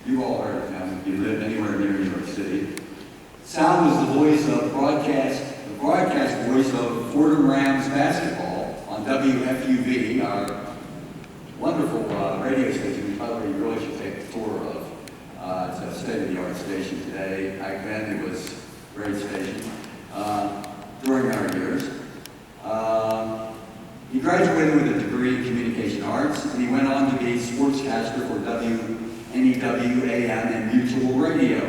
You all heard of him if you live anywhere near New York City. Sal was the voice of the broadcast voice of Fordham Rams basketball on WFUV, our wonderful radio station, which by the way you really should take a tour of. It's a state-of-the-art station today. Back then it was a great station during our years. He graduated with a degree in communication arts, and he went on to be sportscaster for WNEW AM and Mutual Radio.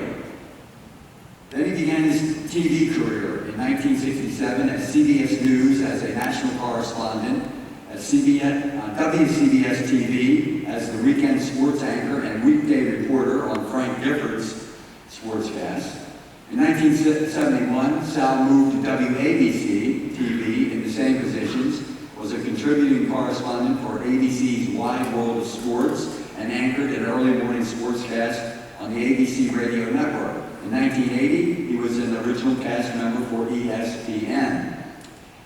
Then he began his TV career in 1967 at CBS News as a national correspondent, at WCBS TV as the weekend sports anchor and weekday reporter on Frank Gifford's sportscast. In 1971, Sal moved to WABC TV in the same positions, was a contributing correspondent for ABC's Wide World of Sports, and anchored an early morning sportscast on the ABC radio network. In 1980, he was an original cast member for ESPN.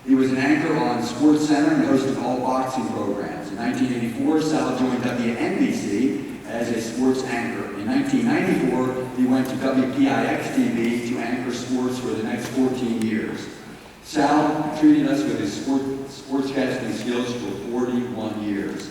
He was an anchor on SportsCenter and hosted all boxing programs. In 1984, Sal joined WNBC as a sports anchor. In 1994, he went to WPIX-TV to anchor sports for the next 14 years. Sal treated us with his sportscasting skills for 41 years.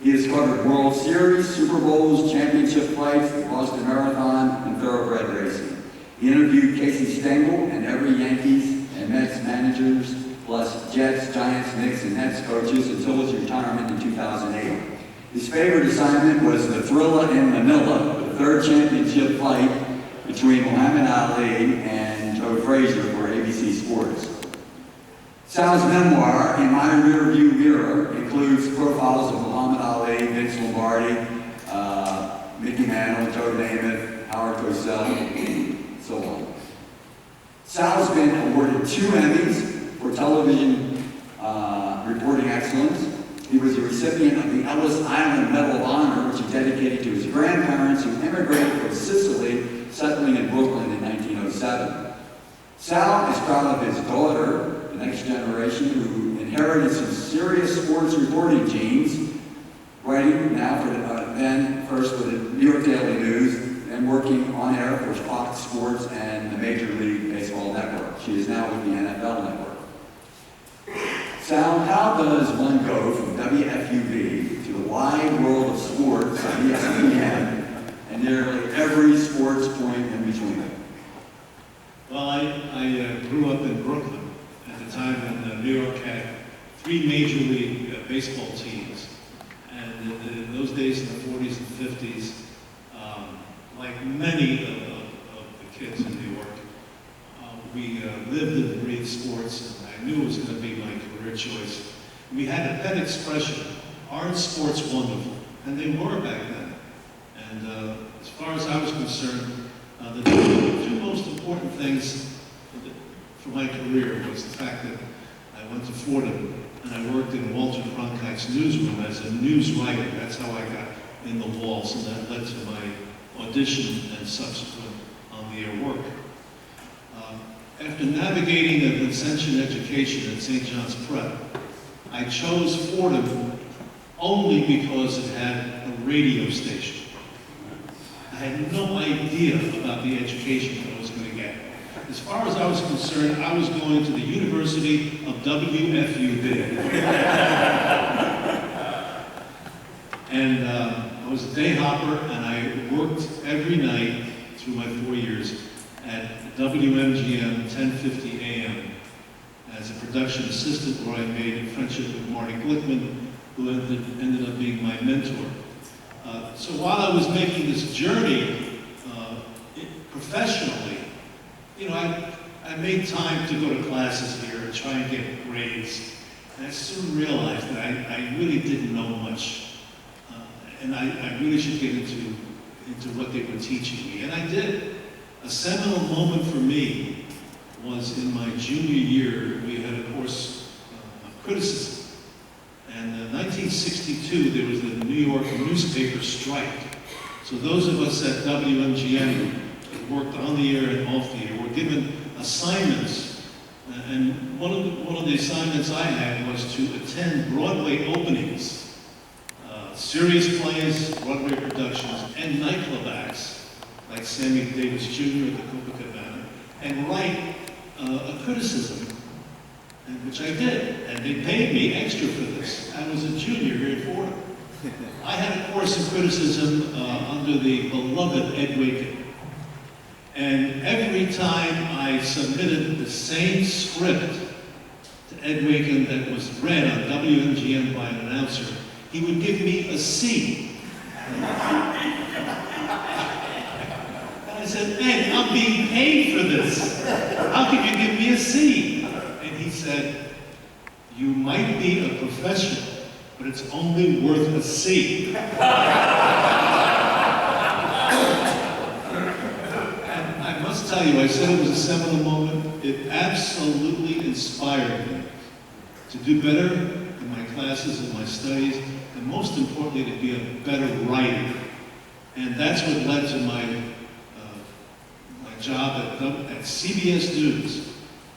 He has covered World Series, Super Bowls, championship fights, the Boston Marathon, and thoroughbred racing. He interviewed Casey Stengel and every Yankees and Mets managers, plus Jets, Giants, Knicks, and Nets coaches until his retirement in 2008. His favorite assignment was the Thrilla in Manila, the third championship fight between Muhammad Ali and Joe Frazier for ABC Sports. Sal's memoir, In My Rearview Mirror, includes profiles of Muhammad Ali, Vince Lombardi, Mickey Mantle, Joe Namath, Howard Cosell, and so on. Sal's been awarded 2 Emmys for television reporting excellence. He was a recipient of the Ellis Island Medal of Honor, which he dedicated to his grandparents who immigrated from Sicily, settling in Brooklyn in 1907. Sal is proud of his daughter, the next generation, who inherited some serious sports reporting genes, writing now for then first for the New York Daily News, and working on air for Fox Sports and the Major League Baseball Network. She is now with the NFL Network. Sal, how does one go from WFUV to the wide world of sports on ESPN and nearly every sports point in between? Well, I grew up in Brooklyn at the time when New York had 3 Major League baseball teams. And in those days, in the 40s and 50s, like many of the kids in New York, we lived and breathed sports, and I knew it was going to be my career choice. We had a pet expression, aren't sports wonderful? And they were back then. And as far as I was concerned, the 2 most important things for my career was the fact that I went to Fordham and I worked in Walter Cronkite's newsroom as a news writer. That's how I got in the walls, and that led to my audition and subsequent on-the-air work. After navigating a Vincentian education at St. John's Prep, I chose Fordham only because it had a radio station. I had no idea about the education that I was going to get. As far as I was concerned, I was going to the University of WFUV. And I was a day hopper, and I worked every night through my 4 years at WMGM 1050 AM as a production assistant, where I made a friendship with Marty Glickman, who ended up being my mentor. So while I was making this journey professionally, you know, I made time to go to classes here and try and get grades. And I soon realized that I really didn't know much. And I really should get into what they were teaching me. And I did. A seminal moment for me was in my junior year. We had a course of criticism. And in 1962, there was the New York newspaper strike. So those of us at WMGM that worked on the air and off the air were given assignments. And one of the assignments I had was to attend Broadway openings serious plays, Broadway productions, and nightclub acts, like Sammy Davis Jr. at the Copacabana, and write a criticism, which I did, and they paid me extra for this. I was a junior here at Fordham. I had a course in criticism under the beloved Ed Waken. And every time I submitted the same script to Ed Waken that was read on WMGM by an announcer, he would give me a C. And I said, Ed, I'm being paid for this. How can you give me a C? And he said, you might be a professional, but it's only worth a C. And I must tell you, I said it was a seminal moment. It absolutely inspired me to do better in my classes and my studies, and most importantly, to be a better writer. And that's what led to my job at CBS News,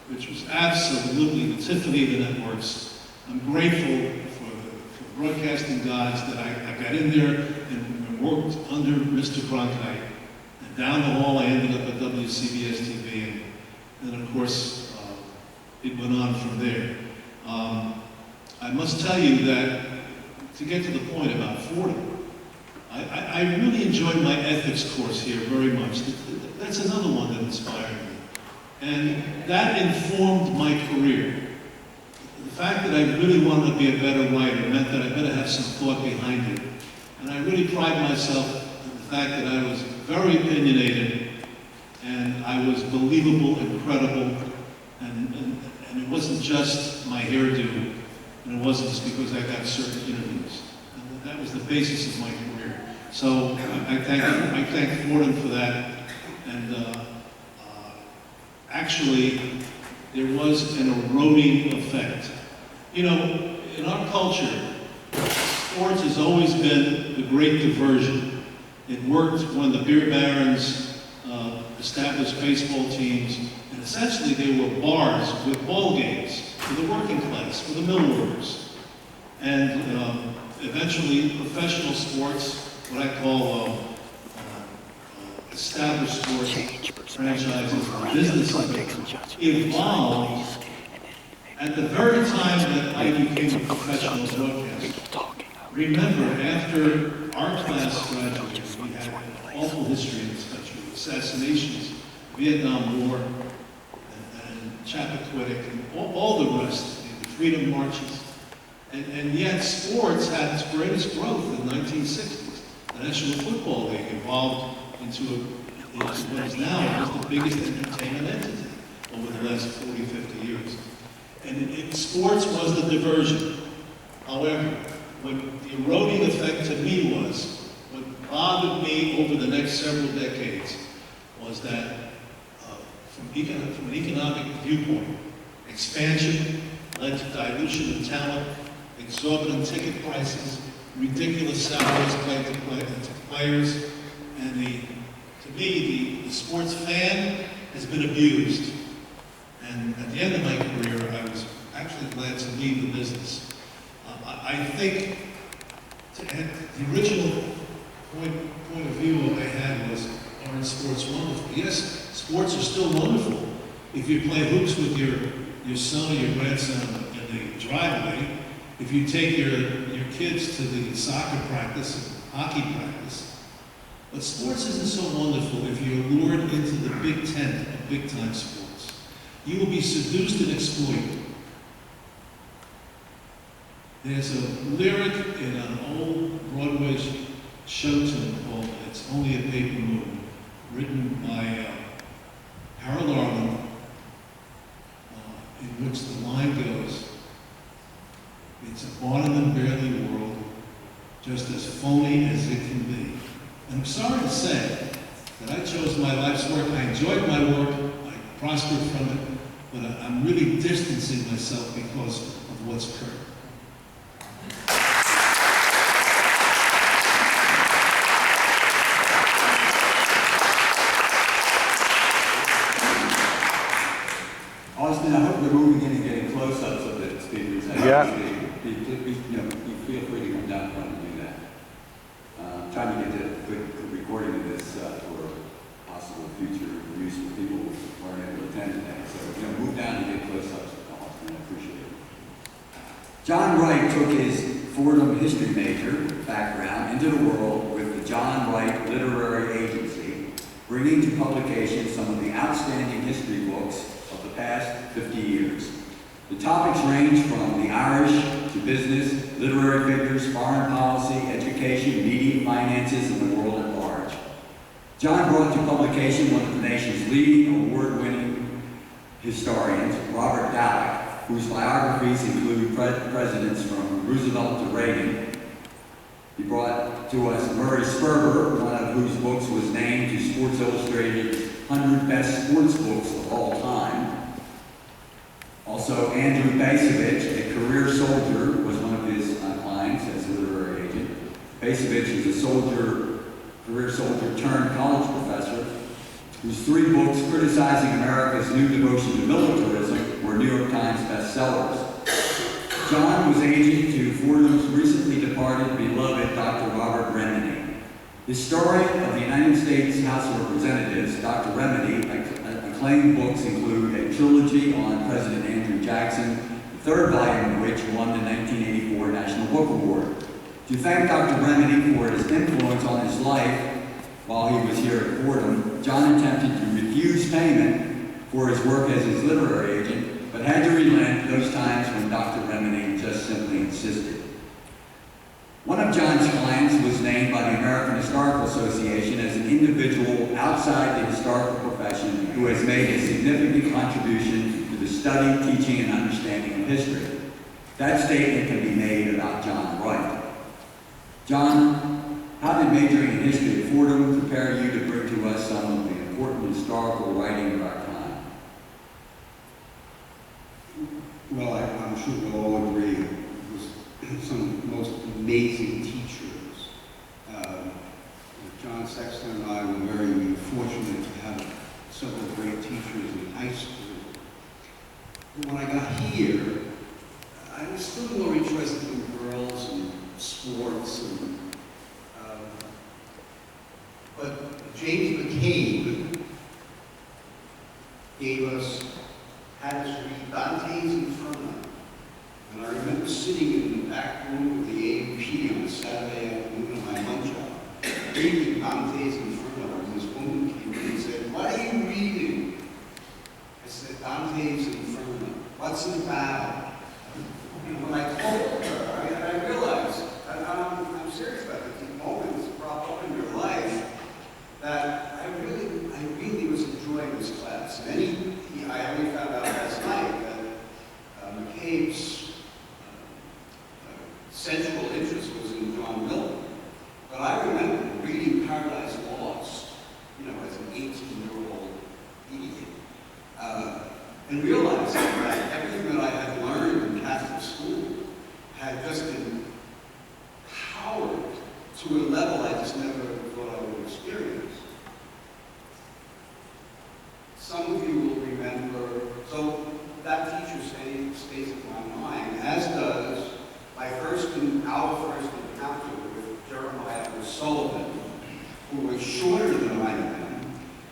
which was absolutely the Tiffany of the networks. I'm grateful for the broadcasting gods that I got in there and worked under Mr. Cronkite. And down the hall, I ended up at WCBS TV, and then of course, it went on from there. I must tell you that, to get to the point about Fordham, I really enjoyed my ethics course here very much. That's another one that inspired me. And that informed my career. The fact that I really wanted to be a better writer meant that I better have some thought behind it. And I really pride myself in the fact that I was very opinionated, and I was believable and credible, and it wasn't just my hairdo, and it wasn't just because I got certain interviews. And that was the basis of my career. So I thank Fordham for that. And actually, there was an eroding effect. You know, in our culture, sports has always been the great diversion. It worked when the beer barons established baseball teams, and essentially they were bars with ball games for the working class, for the mill workers. And eventually, professional sports, what I call established sports franchises, businesses, evolved at the very time that I became a professional broadcaster. Remember, after our class graduated, we had an awful history in this country, assassinations, Vietnam War, and Chappaquiddick, and all the rest, the freedom marches. And yet sports had its greatest growth in the 1960s. The National Football League evolved into what is now the biggest entertainment entity over the last 40, 50 years. And sports was the diversion. However, what the eroding effect to me was, what bothered me over the next several decades, was that from an economic viewpoint, expansion led to dilution of talent, exorbitant ticket prices, ridiculous salaries paid to players, and to me, the sports fan has been abused. And at the end of my career, I was actually glad to leave the business. I think the original point of view I had was, aren't sports wonderful? Yes, sports are still wonderful. If you play hoops with your son or your grandson in the driveway, if you take your kids to the soccer practice and hockey practice. But sports isn't so wonderful if you're lured into the big tent of big-time sports. You will be seduced and exploited. There's a lyric in an old Broadway show tune called "It's Only a Paper Moon," written by Harold Arlen, in which the line goes, "It's a Barnum and Bailey world, just as phony as it can be." And I'm sorry to say that I chose my life's work. I enjoyed my work, I prospered from it, but I'm really distancing myself because of what's occurred. Austin, I hope we're moving in and getting close-ups of the speakers. Yeah. You feel free to come down front and do that. John Wright took his Fordham history major background into the world with the John Wright Literary Agency, bringing to publication some of the outstanding history books of the past 50 years. The topics range from the Irish to business, literary figures, foreign policy, education, media, finances, and the world at large. John brought to publication one of the nation's leading award-winning historians, Robert Daley, whose biographies include presidents from Roosevelt to Reagan. He brought to us Murray Sperber, one of whose books was named to Sports Illustrated's 100 Best Sports Books of All Time. Also, Andrew Basovich, a career soldier, was one of his clients as a literary agent. Basovich is a career soldier turned college professor, whose 3 books criticizing America's new devotion to militarism were New York Times bestsellers. John was agent to Fordham's recently departed beloved Dr. Robert Remini. Historian of the United States House of Representatives, Dr. Remini acclaimed books include a trilogy on President Andrew Jackson, the 3rd volume of which won the 1984 National Book Award. To thank Dr. Remini for his influence on his life while he was here at Fordham, John attempted to refuse payment for his work as his literary agent, but had to relent those times when Dr. Remini just simply insisted. One of John's clients was named by the American Historical Association as an individual outside the historical profession who has made a significant contribution to the study, teaching, and understanding of history. That statement can be made about John Wright. John, how did majoring in history at Fordham prepare you to bring to us some of the important historical writing of our time? Well, I'm sure we'll all agree it was some of the most amazing teachers. John Sexton and I were very fortunate to have several great teachers in high school. But when I got here, I was still more interested in girls and sports. But James McCabe had us read Dante's Inferno. And I remember sitting in the back room of the AP on a Saturday afternoon on my lunch hour, reading Dante's Inferno, and this woman came in and said, "What are you reading?" I said, "Dante's Inferno. What's it about?" And when I told her, I realized, and I'm serious about it, these moments crop up in your life, that I really was enjoying this class. And I only found out last night that McCabe's central interest was in John Milton. But I remember reading Paradise Lost, as an 18-year-old idiot, and realizing that everything that I had learned in Catholic school had just been powered to a level I just never thought I would experience. Some of you will remember, so that teacher stays in my mind, as does our first encounter with Jeremiah O'Sullivan, who was shorter than I am,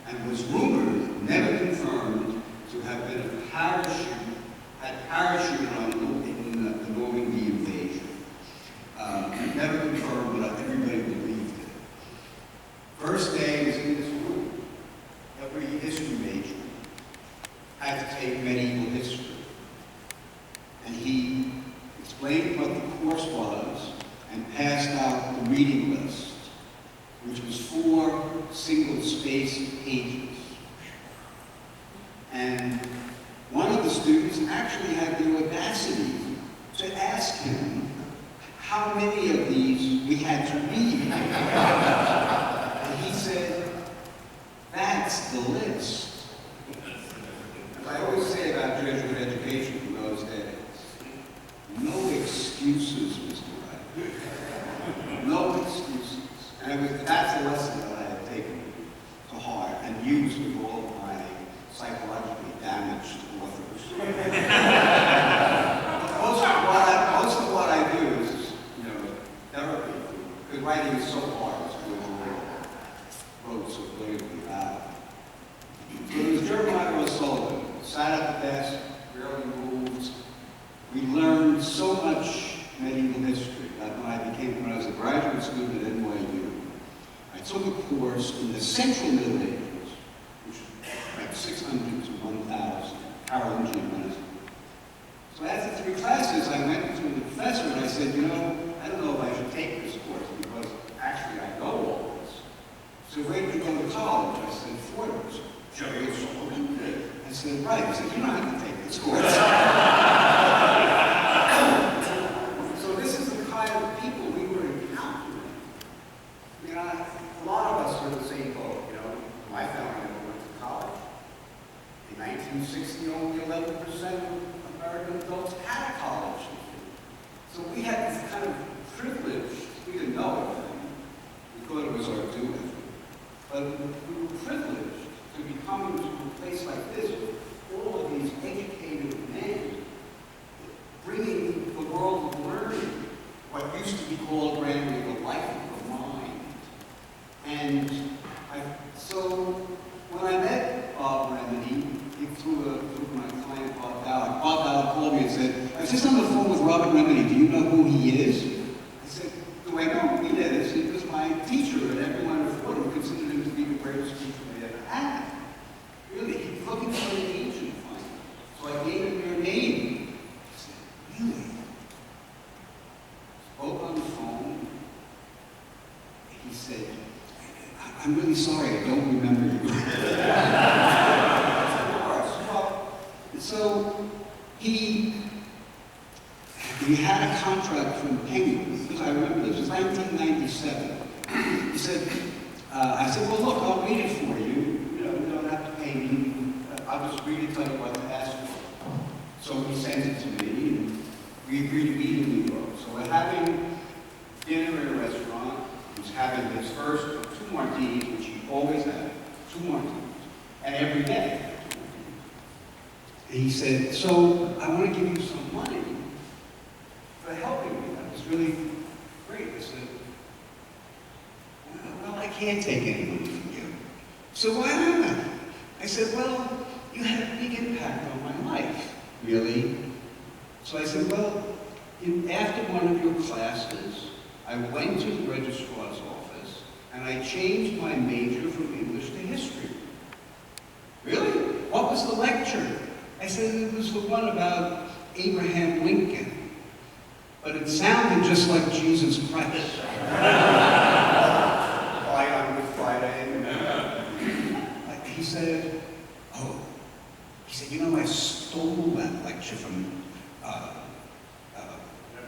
and was rumored, never confirmed, to have been parachuted on in the Normandy invasion. Never confirmed, but everybody believed it. First day was in this room. Every history major had to take medieval history. And he explained what the course was and passed out the reading list, which was 4 single-spaced pages. And one of the students actually had the audacity to ask him how many of these we had to read. And he said, "That's the list." As I always say about Jesuit education in those days, no excuses, Mr. Wright. No excuses. And that's a lesson that I had taken to heart and used with all of my psychologically damaged authors. Most of what I do is, therapy, because writing is so hard, as we wrote so brilliantly about. So it was Jeremiah O'Sullivan, sat at the desk, barely moved. We learned so much took a course in the Central Middle Ages, which is like 600 to 1,000, Carolingian Renaissance. So after 3 classes, I went to the professor and I said, you know, I don't know if I should take this course because actually I know all this. So where did you go to college? I said, Fordham. Sure, you're so good. I said, right. He said, you don't have to take this course. So this is the kind of people we were encountering. You know, a lot of us are in the same boat, you know. My family never went to college. In 1960, only 11% of American adults had a college degree. So we had this kind of privilege. We didn't know it then. We thought it was our due. But we were privileged to be coming to a place like this with all of these educated men bringing the world of learning, what used to be called randomly the life of the mind. And so when I met Bob Remini, through my client Bob Daley called me and said, I was just on the phone with Robert Remini, do you know who he is? I said, do I know who he is? He was my teacher, and everyone at Fordham considered him to be the greatest teacher they ever had. Really, he's looking for an agent finally. So I gave him your name. He said, really? Spoke on the phone. He said, I'm really sorry, I don't remember you. So he had a contract from Penguin, because I remember this was 1997. He said, I said, well, look, I'll read it for you. You know, you don't have to pay me. I'll just read it, tell you what to ask for. So he sent it to me, and we agreed to meet in New York. So we're having dinner at a restaurant. He's having his first of 2 martinis, which he always had, 2 martinis, and every day. And he said, so I want to give you some money for helping me. That was really great. I said, well, I can't take any money from you. So why not? I said, well, you had a big impact on my life. Really? So I said, well, after one of your classes, I went to the registrar's office and I changed my major from English to history. Really? What was the lecture? I said it was the one about Abraham Lincoln, but it sounded just like Jesus Christ. Fight on Good Friday. He said, oh, he said, you know, I stole that lecture from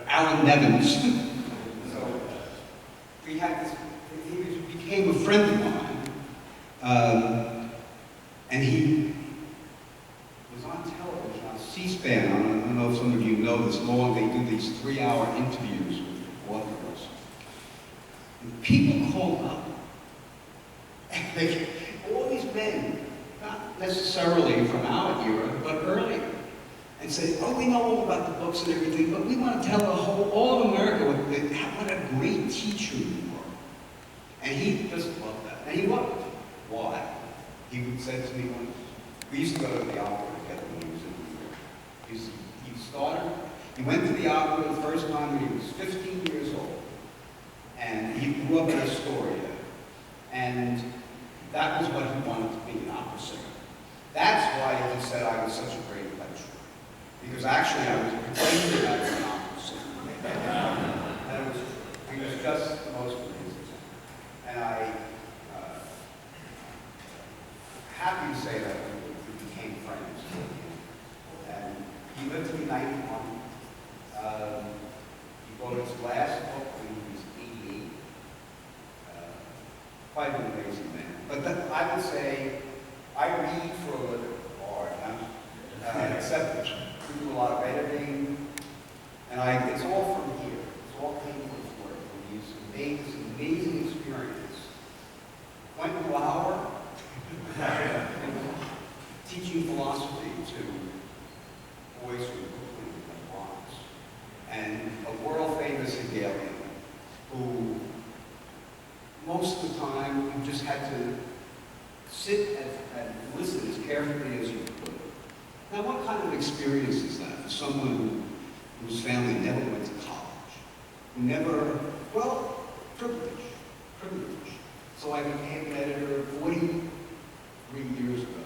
Alan Nevins. So we had this, he became a friend of mine, and he was on television, on C-SPAN. I don't know if some of you know this, they do these 3-hour interviews with authors. And people called up, and all these men, not necessarily from our era, but earlier, and say, oh, we know all about the books and everything, but we want to tell all of America what a great teacher you were. And he just loved that. And he loved it. Why? He would say to me once, we used to go to the opera together when he was in New York. He went to the opera the first time when he was 15 years old. And he grew up in Astoria. And that was what he wanted to be, an opera singer. That's why he said I was such a great lecturer. Because actually I was pretending I was an opera singer. And he was just the most amazing. And I'm happy to say that we became friends. And he lived to be 91. He wrote his last book when he was 88. Quite an amazing man. But I would say, I read for a living, hard, except we do a lot of editing, and it's all from here. It's all came from Fordham. We made this amazing experience. Went to Lauer, teaching philosophy to boys from Brooklyn and Bronx, and a world-famous Hegelian who most of the time you just had to sit and listen as carefully as you could. Now, what kind of experience is that for someone whose family never went to college, who never, well, privilege. So I became an editor 43 years ago.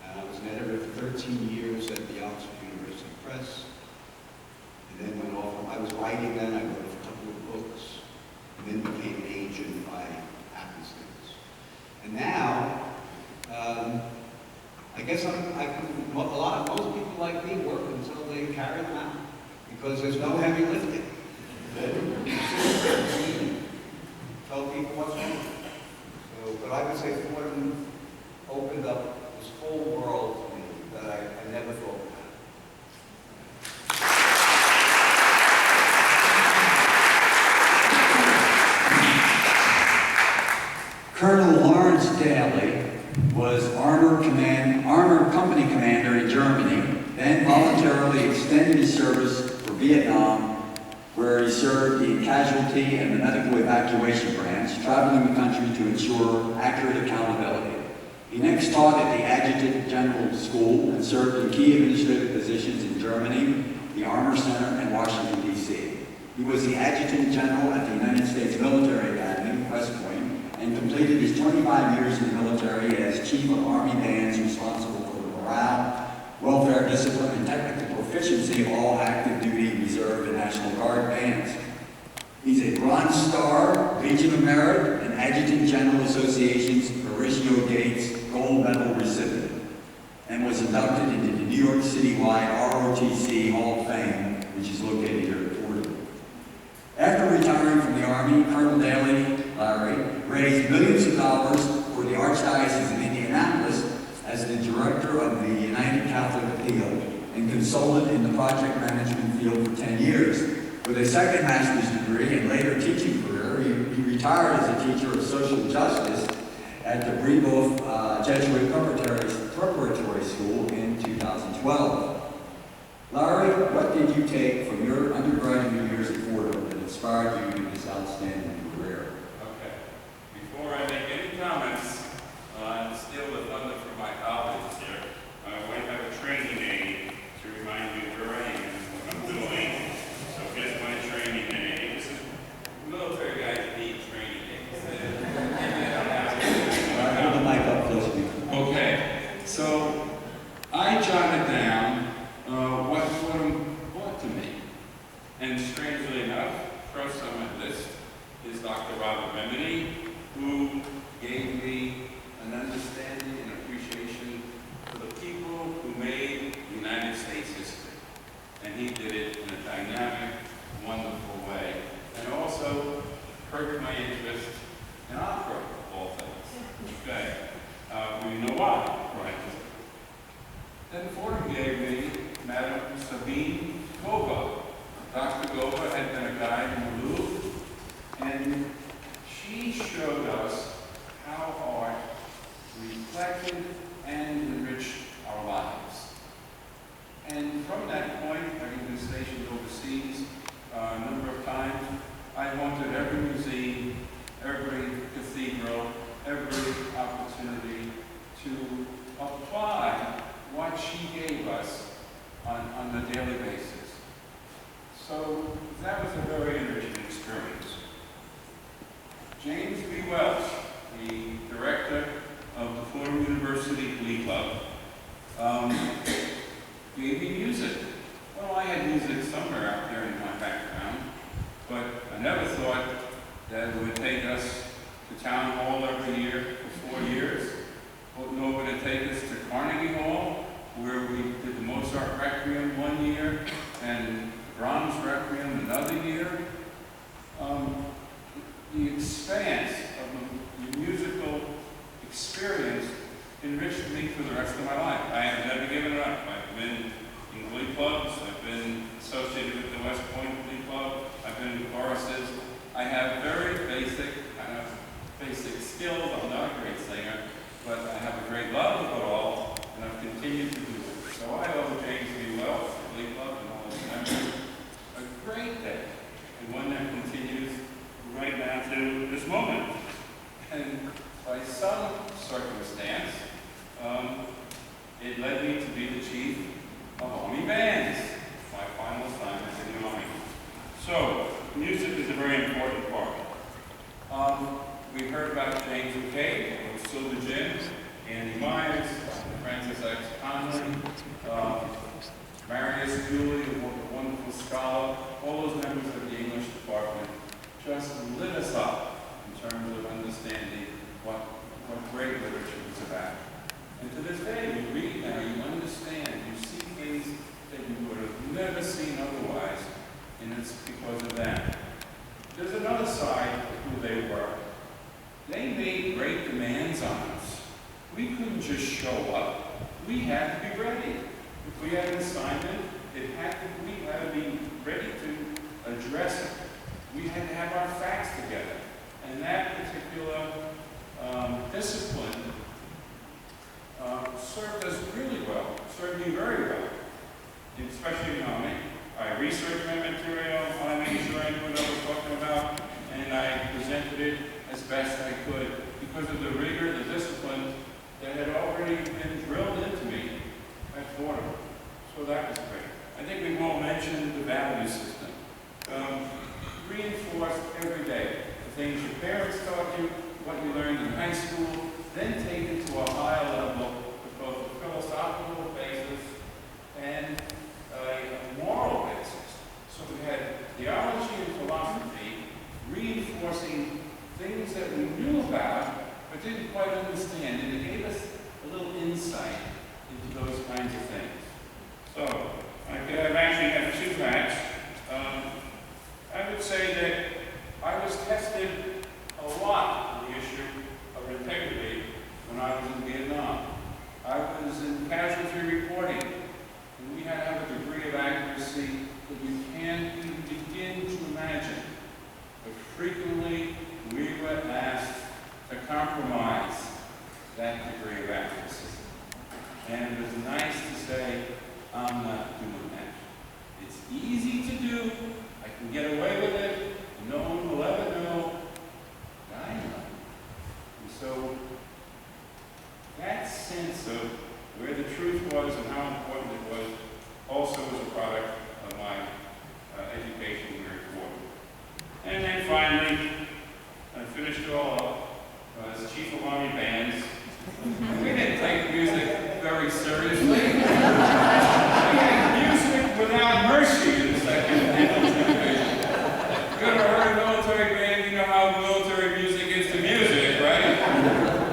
And I was an editor for 13 years at the Oxford University Press. And then went off, I was writing then, I wrote a couple of books, and then became an agent by happenstance. And now, I guess most people like me work until they carry them out, because there's no heavy lifting. Tell people what's wrong. So, but I would say Fordham opened up this whole world to me that I never thought would happen. Colonel Lawrence Daley was Armor Company Commander in Germany, then voluntarily extended his service for Vietnam, where he served in casualty and the medical evacuation branch, traveling the country to ensure accurate accountability. He next taught at the Adjutant General School and served in key administrative positions in Germany, the Armor Center, and Washington, D.C. He was the Adjutant General at the United States Military Academy, West Point, and completed his 25 years in the military as Chief of Army Bands responsible for the morale, welfare, discipline, and technical proficiency of all active duty, reserve, and National Guard bands. He's a Bronze Star, Legion of Merit, and Adjutant General Association's Horatio Gates Gold Medal recipient, and was inducted into the New York City-wide ROTC Hall of Fame, which is located here at Fordham. After retiring from the Army, Colonel Daley, Larry, raised millions of dollars for the Archdiocese of Indianapolis as the director of the United Catholic Appeal and consulted in the project management field for 10 years. With a second master's degree and later teaching career, he retired as a teacher of social justice at the Brebeuf Jesuit Preparatory School in 2012. Larry, what did you take from your undergraduate years at Fordham that inspired you to this outstanding career? Okay. Before I make any comments, and steal the thunder from my colleagues here, I want to have a training aid to remind me where I am and what I'm doing. So here's my training aid. Military guys need training aids. Hold the mic up close to you. Okay, so I jotted down what Fordham brought to me. And strangely enough, first on my list is Dr. Robert Remini, who gave me an understanding and appreciation for the people who made the United States history. And he did it in a dynamic, wonderful way. And also perked my interest in opera, of all things. Okay. We know why, right? Then Fordham gave me Madame Sabine Gova. Dr. Gova had been a guide in the Louvre, and she showed us how art reflected and enriched our lives. And from that point, having been stationed overseas a number of times, I wanted every museum, every cathedral, every opportunity to apply what she gave us on a daily basis. So that was a very enriching experience. James B. Welch, the director of the Fordham University Glee Club, gave me music. Well, I had music somewhere out there in my background, but I never thought that it would take us to Town Hall every year for 4 years, nor would it take us to Carnegie Hall, where we did the Mozart Requiem 1 year, and Brahms Requiem another year. The expanse of the musical experience enriched me for the rest of my life. I have never given it up. I've been in glee clubs, I've been associated with the West Point Glee Club, I've been in choruses. I have very basic skills. I'm not a great singer, but I have a great love of it all, and I've continued to do it. So I owe James B. Welch, the Glee Club, and all its members a great day, and one that continues right now to this moment. And by some circumstance, it led me to be the chief of Army Bands, my final assignment in the Army. So, music is a very important part. we heard about James McKay, Silver Jim, Andy Myers, Francis X. Conley, Marius Dooley, a wonderful scholar. All those members of the English department just lit us up in terms of understanding what great literature was about. And to this day, you read now, you understand, you see things that you would have never seen otherwise, and it's because of that. There's another side of who they were. They made great demands on us. We couldn't just show up. We had to be ready. If we had an assignment, we had to be ready to address it. We had to have our facts together. And that particular discipline served us really well, served me very well, especially me. I researched my material, I made sure I knew what I was talking about, and I presented it as best I could because of the rigor, the discipline that had already been drilled into me at Fordham. So that was great. I think we've all mentioned the value system. Reinforced every day. The things your parents taught you, what you learned in high school, then taken to a higher level with both a philosophical basis and a moral basis. So we had theology and philosophy reinforcing things that we knew about but didn't quite understand, and it gave us a little insight into those kinds of things. So, I actually have two facts. I would say that I was tested a lot on the issue of integrity when I was in Vietnam. I was in casualty reporting, and we had to have a degree of accuracy that you can't even begin to imagine. But frequently, we were asked to compromise that degree of accuracy. And it was nice to say, I'm not doing that. It's easy to do. I can get away with it. No one will ever know. I know. And so that sense of where the truth was and how important it was also was a product of my education here at Fordham. And then finally, I finished it all up as chief of army bands. We didn't take music very seriously. We had music without mercy in the second division. If you ever heard a military band, you know how military music is to music, right?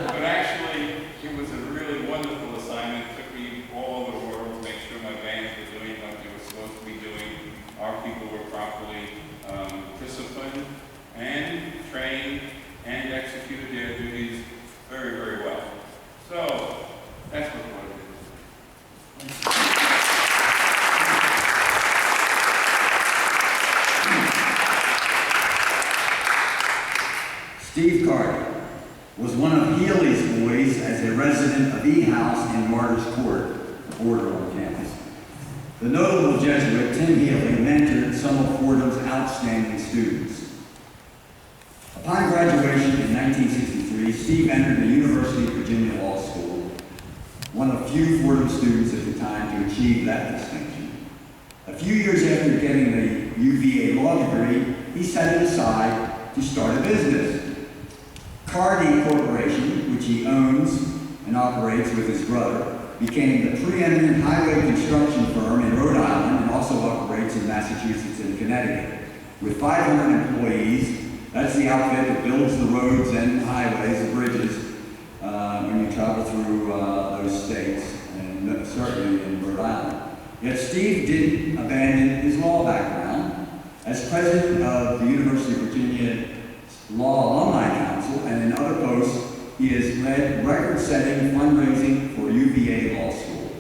But actually, it was a really wonderful assignment. It took me all over the world to make sure my bands were doing what they were supposed to be doing. Our people were properly disciplined and trained and executed their duties very, very well. So, that's what it is. Steve Cardi was one of Healy's boys as a resident of E House in Martyrs Court, a border on campus. The notable Jesuit Tim Healy mentored some of Fordham's outstanding students. Upon graduation in 1963, Steve entered the University of Virginia Law School, one of few Fordham students at the time to achieve that distinction. A few years after getting the UVA law degree, he set it aside to start a business. Cardi Corporation, which he owns and operates with his brother, became the preeminent highway construction firm in Rhode Island and also operates in Massachusetts and Connecticut. With 500 employees, that's the outfit that builds the roads and highways and bridges when you travel through those states, and certainly in Rhode Island. Yet Steve didn't abandon his law background. As president of the University of Virginia Law Alumni Council and in other posts, he has led record-setting fundraising for UVA Law School.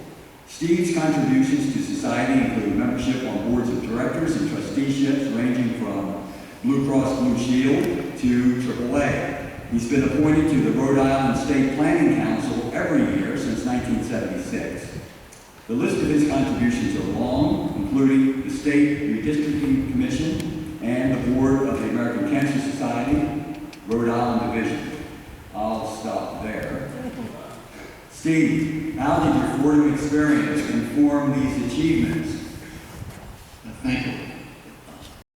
Steve's contributions to society include membership on boards of directors and trusteeships ranging from Blue Cross Blue Shield to AAA. He's been appointed to the Rhode Island State Planning Council every year since 1976. The list of his contributions are long, including the State Redistricting Commission and the Board of the American Cancer Society, Rhode Island Division. I'll stop there. Steve, how did your Fordham experience inform these achievements? Thank you.